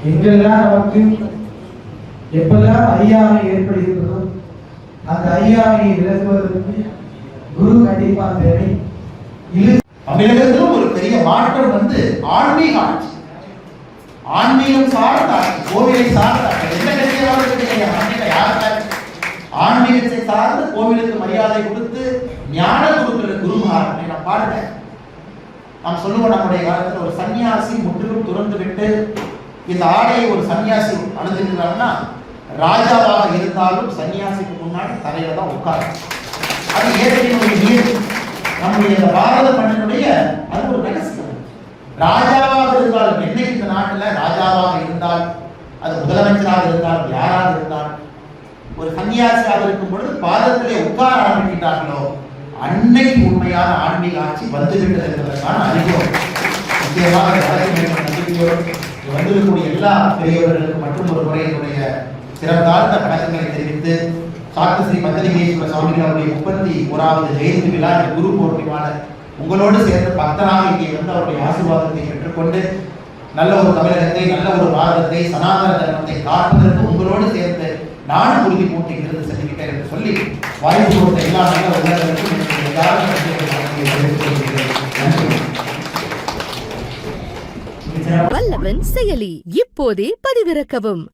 எங்கெல்லாம் நமக்கு எப்பெல்லாம் ஐயாமை ஏற்படுகிறதோ அந்த ஐயாமையை விலகுவதற்கு குரு கண்டிப்பா தேவை. தமிழகத்திலும் ஒரு பெரிய மாற்றம் வந்து ஆன்மீக ஆட்சி, ஆன்மீகம் சார்ந்த ஆட்சி, கோவிலை சார்ந்த எந்த கட்சியாக ஆன்மீகத்தை சார்ந்து கோவிலுக்கு மரியாதை கொடுத்து ஞான குருக்கள் குருமார் நான் பாருங்க. நாம் சொல்லுவோம் நம்முடைய காலத்தில் ஒரு சன்னியாசி முற்றிலும் துறந்து விட்டு இந்த ஆடையை ஒரு சன்னியாசி அணிந்திருக்கிறார்னா ராஜாவாக இருந்தாலும் சன்னியாசிக்கு முன்னாடி தலையில தான் உட்காரு. அது இயற்கையினுடைய நீர். நம்முடைய பாரத மண்ணினுடைய அது ஒரு ரகசியம். ராஜாவாக இருந்தாலும் என்னைக்கு இந்த நாட்டில் ராஜாவாக இருந்தால் அது முதலமைச்சராக இருந்தால் யாராக இருந்தால் ஒரு சன்னியாசியாக இருக்கும் பொழுது பாரதத்திலே உட்கார ஆரம்பிக்கின்றார்களோ அன்னைக்கு உண்மையான ஆன்மீக ஆட்சி வந்துவிட்டது என்பதற்கான அறிவோம். முக்கியமாக வந்திருக்கக்கூடிய எல்லா பெரியவர்களுக்கும் மற்றும் ஒரு முறை என்னுடைய சிறந்தாழ்ந்த வணக்கங்களை தெரிவித்து சாத்தஸ்ரீ பஞ்சலிங்கேஸ்வர சுவாமிகளுடைய 31வது ஜெயந்தி விழா குரு பௌர்ணிமான உங்களோடு சேர்ந்து பக்தனாக இங்கே வந்து அவருடைய ஆசீர்வாதத்தை பெற்றுக்கொண்டு நல்ல ஒரு தமிழகத்தை, நல்ல ஒரு பாரதத்தை, சனாதன தர்மத்தை காப்பதற்கு உங்களோடு சேர்ந்து நானும் உறுதி பூட்டி இருந்து செல்கிறேன் என்று சொல்லி வாய்ப்பு கொடுத்த எல்லா நல்ல உள்ளவர்களுக்கும் வல்லவன் செயலி இப்போதே பதிவிறக்கவும்.